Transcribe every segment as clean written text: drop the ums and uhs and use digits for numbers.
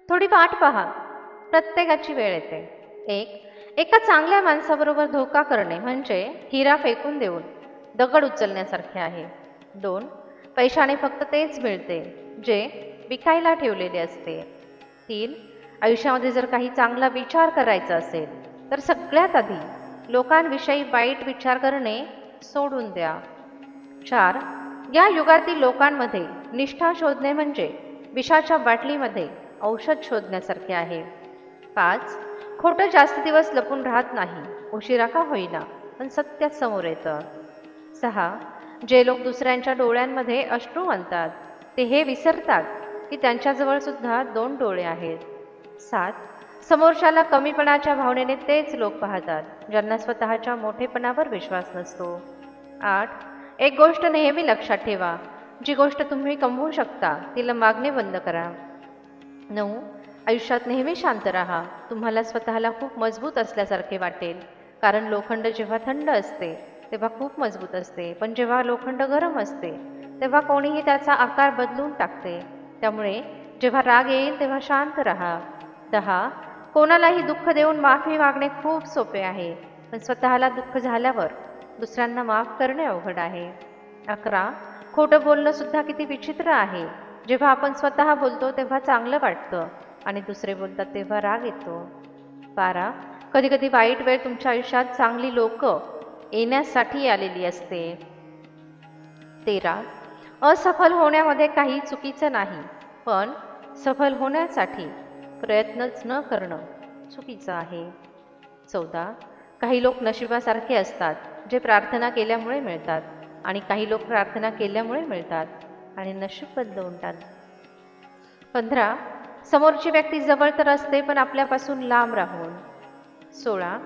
थोडी वाट पहा, प्रत्येकाची वेळ येते. एका चांगल्या माणसाबरोबर धोका करणे म्हणजे हिरा फेकून देऊन दगड उचलण्यासारखे आहे. 2. पैशाने फक्त तेच मिळते जे विकायला ठेवलेले असते. 3. आयुष्यामध्ये जर काही चांगला विचार करायचा असेल तर सगळ्यात आधी लोकांविषयी वाईट विचार करणे सोडून द्या. 4. या युगातील लोकांमध्ये निष्ठा शोधणे म्हणजे विषाच्या बाटलीमध्ये औषध शोधण्यासारखे आहे. 5. खोटं जास्त दिवस लपून राहत नाही, उशिरा का होईना पण सत्य समोर येतं. 6. जे लोक दुसऱ्यांच्या डोळ्यांमध्ये अश्रू आणतात ते हे विसरतात की त्यांच्याजवळ सुद्धा 2 डोळे आहेत. 7. समोरच्याला कमीपणाच्या भावनेने तेच लोक पाहतात ज्यांना स्वतःच्या मोठेपणावर विश्वास नसतो. 8. एक गोष्ट नेहमी लक्षात ठेवा, जी गोष्ट तुम्ही कमवू शकता तिला मागणे बंद करा. 9. आयुष्यात नेहमी शांत राहा. तुम्हाला स्वतःला खूप मजबूत असल्यासारखे वाटेल, कारण लोखंड जेव्हा थंड असते तेव्हा खूप मजबूत असते, पण जेव्हा लोखंड गरम असते तेव्हा कोणीही त्याचा आकार बदलून टाकते. त्यामुळे जेव्हा राग येईल तेव्हा शांत राहा. 10. कोणालाही दुःख देऊन माफी मागणे खूप सोपे आहे, पण स्वतःला दुःख झाल्यावर दुसऱ्यांना माफ करणे अवघड आहे. 11. खोटं बोलणं सुद्धा किती विचित्र आहे. जेव्हा आपण स्वतः बोलतो तेव्हा चांगलं वाटतं आणि दुसरे बोलतात तेव्हा राग येतो. 12. कधी कधी वाईट वेळ तुमच्या आयुष्यात चांगली लोक येण्यासाठी आलेली असते. 13. असफल होण्यामध्ये काही चुकीचं नाही, पण सफल होण्यासाठी प्रयत्नच न करणं चुकीचं आहे. 14. काही लोक नशिबासारखे असतात जे प्रार्थना केल्यामुळे मिळतात आणि काही लोक प्रार्थना केल्यामुळे मिळतात आणि नशीब बदलवून टाकतात. 15. समोरची व्यक्ती जवळ तर असते पण आपल्यापासून लांब राहून. 16.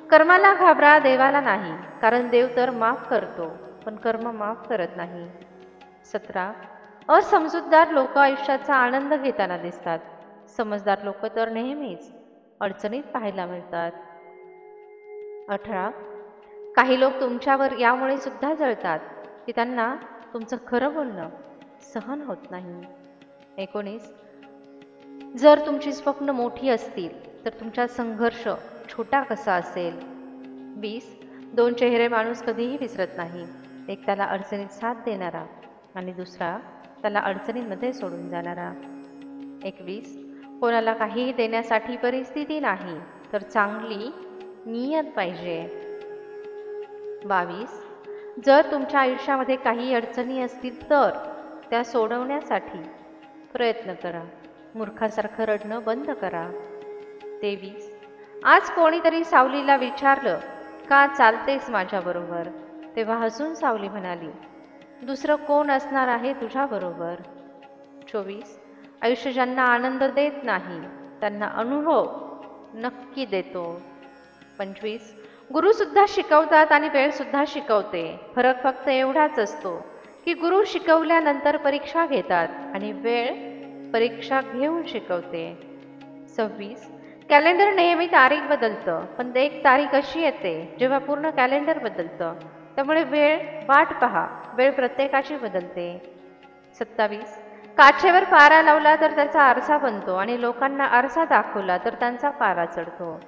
कर्माला घाबरा, देवाला नाही, कारण देव तर माफ करतो पण कर्म माफ करत नाही. 17. असमजूतदार लोक आयुष्याचा आनंद घेताना दिसतात, समजदार लोक तर नेहमीच अडचणीत पाहायला मिळतात. 18. काही लोक तुमच्यावर यामुळे सुद्धा जळतात की त्यांना तुमचं खरं बोलणं सहन होत नाही. 19. जर तुमची स्वप्न मोठी असतील तर तुमचा संघर्ष छोटा कसा असेल. 20. 2 चेहरे माणूस कधीही विसरत नाही, एक त्याला अडचणीत साथ देणारा आणि दुसरा त्याला अडचणींमध्ये सोडून जाणारा. 21. कोणाला काहीही देण्यासाठी परिस्थिती नाही तर चांगली नियत पाहिजे. 22. जर तुमच्या आयुष्यामध्ये काही अडचणी असतील तर त्या सोडवण्यासाठी प्रयत्न करा, मूर्खासारखं रडणं बंद करा. 23. आज कोणीतरी सावलीला विचारलं, का चालतेस माझ्याबरोबर, तेव्हा हसून सावली म्हणाली, दुसरं कोण असणार आहे तुझ्याबरोबर. 24. आयुष्य ज्यांना आनंद देत नाही त्यांना अनुभव नक्की देतो. 25. गुरुसुद्धा शिकवतात आणि वेळसुद्धा शिकवते. फरक फक्त एवढाच असतो की गुरु शिकवल्यानंतर परीक्षा घेतात आणि वेळ परीक्षा घेऊन शिकवते. 26. कॅलेंडर नेहमी तारीख बदलतं, पण एक तारीख अशी येते जेव्हा पूर्ण कॅलेंडर बदलतं. त्यामुळे वाट पहा, वेळ प्रत्येकाची बदलते. 27. काचेवर पारा लावला तर त्याचा आरसा बनतो आणि लोकांना आरसा दाखवला तर त्यांचा पारा चढतो.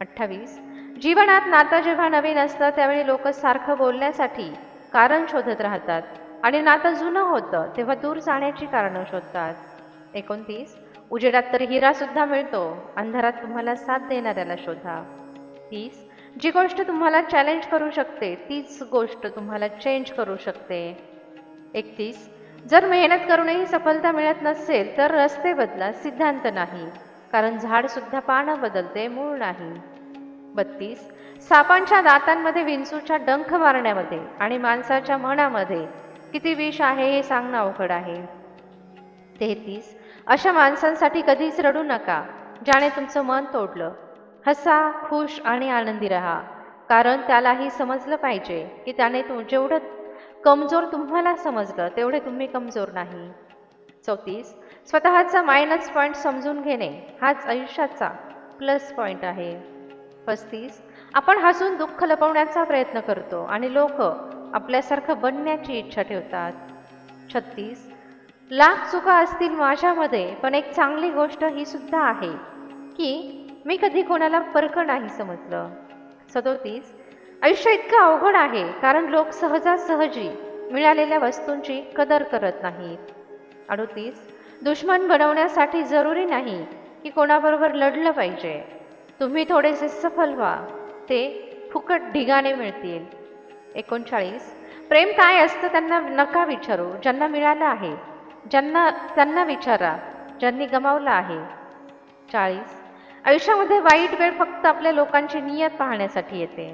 28. जीवनात नातं जेव्हा नवीन असतं त्यावेळी लोक सारखं बोलण्यासाठी कारण शोधत राहतात आणि नातं जुनं होतं तेव्हा दूर जाण्याची कारणं शोधतात. 29. उजेडात तर हिरा सुद्धा मिळतो, अंधारात तुम्हाला साथ देणाऱ्याला शोधा. 30. जी गोष्ट तुम्हाला चॅलेंज करू शकते तीच गोष्ट तुम्हाला चेंज करू शकते. 31. जर मेहनत करूनही सफलता मिळत नसेल तर रस्ते बदला, सिद्धांत नाही, कारण झाड सुद्धा पानं बदलते, मूळ नाही. 32. सापांच्या दातांमध्ये विंचूच्या डंख मारण्यामध्ये आणि माणसाच्या मनामध्ये किती विष आहे हे सांगणं अवघड आहे. 33. अशा माणसांसाठी कधीच रडू नका ज्याने तुमचं मन तोडलं. हसा, खुश आणि आनंदी राहा, कारण त्यालाही समजलं पाहिजे की त्याने जेवढं कमजोर तुम्हाला समजलं तेवढे तुम्ही कमजोर नाही. 34. स्वतःचा मायनस पॉईंट समजून घेणे हाच आयुष्याचा प्लस पॉईंट आहे. 35. आपण हसून दुःख लपवण्याचा प्रयत्न करतो आणि लोक आपल्यासारखं बनण्याची इच्छा ठेवतात. 36. लाख चुका असतील माझ्यामध्ये, पण एक चांगली गोष्ट ही सुद्धा आहे की मी कधी कोणाला परक नाही समजलं. 37. आयुष्य इतकं अवघड आहे कारण लोक सहजासहजी मिळालेल्या वस्तूंची कदर करत नाहीत. 38. दुश्मन बनवण्यासाठी जरुरी नाही की कोणाबरोबर लढलं पाहिजे. तुम्ही थोडेसे सफल व्हा, ते फुकट ढिगाने मिळतील. 39. प्रेम काय असतं त्यांना नका विचारू ज्यांना मिळालं आहे, त्यांना विचारा ज्यांनी गमावलं आहे. 40. आयुष्यामध्ये वाईट वेळ फक्त आपल्या लोकांची नियत पाहण्यासाठी येते.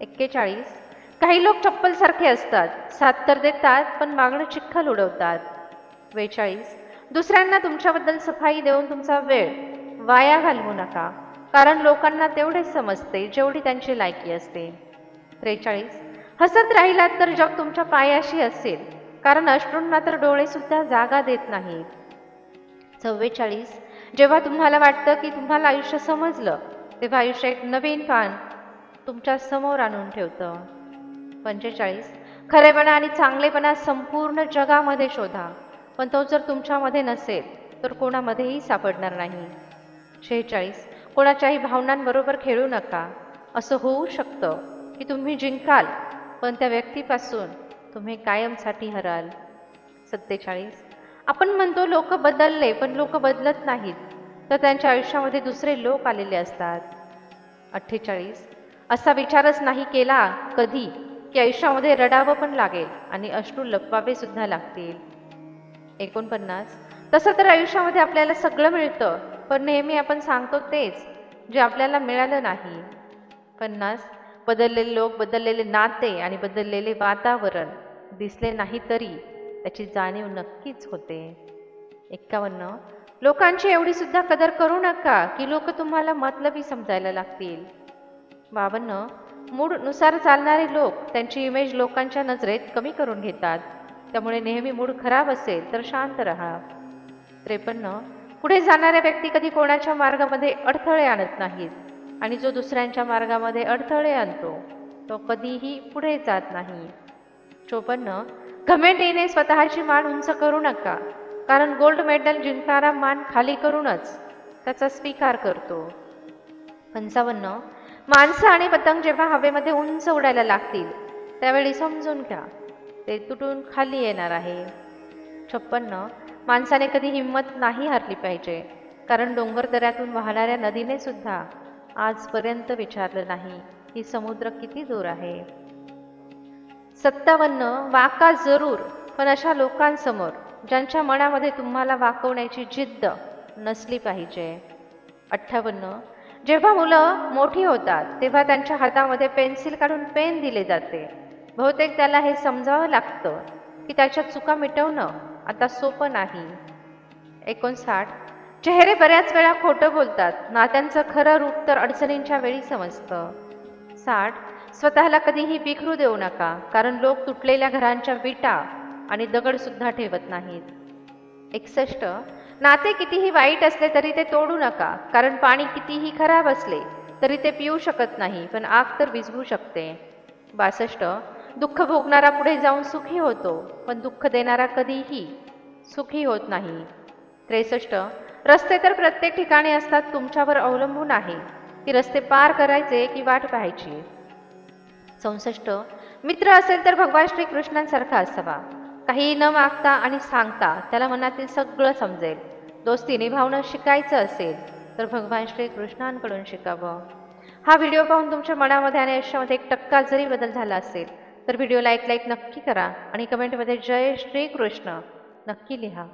41. काही लोक चप्पल सारखे असतात, साथ तर देतात पण मागणं चिखल उडवतात. 42. दुसऱ्यांना तुमच्याबद्दल सफाई देऊन तुमचा वेळ वाया घालवू नका, कारण लोकांना तेवढेच समजते जेवढी त्यांची लायकी असते. 43. हसत राहिलात तर जग तुमच्या पायाशी असेल, कारण अश्रूंना तर डोळे सुद्धा जागा देत नाहीत. 44. जेव्हा तुम्हाला वाटतं की तुम्हाला आयुष्य समजलं, तेव्हा आयुष्य एक नवीन पान तुमच्या समोर आणून ठेवतं. 45. खरेपणा आणि चांगलेपणा संपूर्ण जगामध्ये शोधा, पण तो जर तुमच्यामध्ये नसेल तर कोणामध्येही सापडणार नाही. 46. कोणाच्याही भावनांबरोबर खेळू नका. असं होऊ शकतं की तुम्ही जिंकाल, पण त्या व्यक्तीपासून तुम्ही कायमसाठी हराल. 47. आपण म्हणतो लोक बदलले, पण लोक बदलत नाहीत, तर त्यांच्या आयुष्यामध्ये दुसरे लोक आलेले असतात. 48. असा विचारच नाही केला कधी की आयुष्यामध्ये रडावं पण लागेल आणि अश्रू लपवावे सुद्धा लागतील. 49. तसं तर आयुष्यामध्ये आपल्याला सगळं मिळतं, पण नेहमी आपण सांगतो तेच जे आपल्याला मिळालं नाही. 50. बदललेले लोक, बदललेले नाते आणि बदललेले वातावरण दिसले नाही तरी त्याची जाणीव नक्कीच होते. 51. लोकांची एवढी सुद्धा कदर करू नका की लोक तुम्हाला मतलबी समजायला लागतील. 52. मूडनुसार चालणारे लोक त्यांची इमेज लोकांच्या नजरेत कमी करून घेतात, त्यामुळे नेहमी मूड खराब असेल तर शांत राहा. 53. पुढे जाणाऱ्या व्यक्ती कधी कोणाच्या मार्गामध्ये अडथळे आणत नाहीत, आणि जो दुसऱ्यांच्या मार्गामध्ये अडथळे आणतो तो कधीही पुढे जात नाही. 54. घमेंडीने स्वतःची मान उंच करू नका, कारण गोल्ड मेडल जिंकणारा मान खाली करूनच त्याचा स्वीकार करतो. 55. माणसं आणि पतंग जेव्हा हवेमध्ये उंच उडायला लागतील त्यावेळी समजून घ्या ते तुटून खाली येणार आहे. 56. माणसाने कधी हिंमत नाही हारली पाहिजे, कारण डोंगर दऱ्यातून वाहणाऱ्या नदीने सुद्धा आजपर्यंत विचारलं नाही की समुद्र किती दूर आहे. 57. वाका जरूर, पण अशा लोकांसमोर ज्यांच्या मनामध्ये तुम्हाला वाकवण्याची जिद्द नसली पाहिजे. 58. जेव्हा मुलं मोठी होतात तेव्हा त्यांच्या हातामध्ये पेन्सिल काढून पेन दिले जाते. बहुतेक त्याला हे समजावं लागतं की त्याच्या चुका मिटवणं आता सोपं नाही. 59. चेहरे बऱ्याच वेळा खोटं बोलतात, नात्यांचं खरं रूप तर अडचणींच्या वेळी समजतं. 60. स्वतःला कधीही बिखरू देऊ नका, कारण लोक तुटलेल्या घरांच्या विटा आणि दगड सुद्धा ठेवत नाहीत. 61. नाते कितीही वाईट असले तरी ते तोडू नका, कारण पाणी कितीही खराब असले तरी ते पिऊ शकत नाही, पण आग तर विझवू शकते. 62. दुःख भोगणारा पुढे जाऊन सुखी होतो, पण दुःख देणारा कधीही सुखी होत नाही. 63. रस्ते तर प्रत्येक ठिकाणी असतात, तुमच्यावर अवलंबून आहे की रस्ते पार करायचे की वाट पाहायची. 64. मित्र असेल तर भगवान श्रीकृष्णांसारखा असावा, काही न मागता आणि सांगता त्याला मनातील सगळं समजेल. दोस्ती निभावणं शिकायचं असेल तर भगवान श्रीकृष्णांकडून शिकावं. हा व्हिडिओ पाहून तुमच्या मनामध्ये आणि आयुष्यामध्ये 1% जरी बदल झाला असेल तर व्हिडिओला एक लाईक नक्की करा आणि कमेंटमध्ये जय श्रीकृष्ण नक्की लिहा.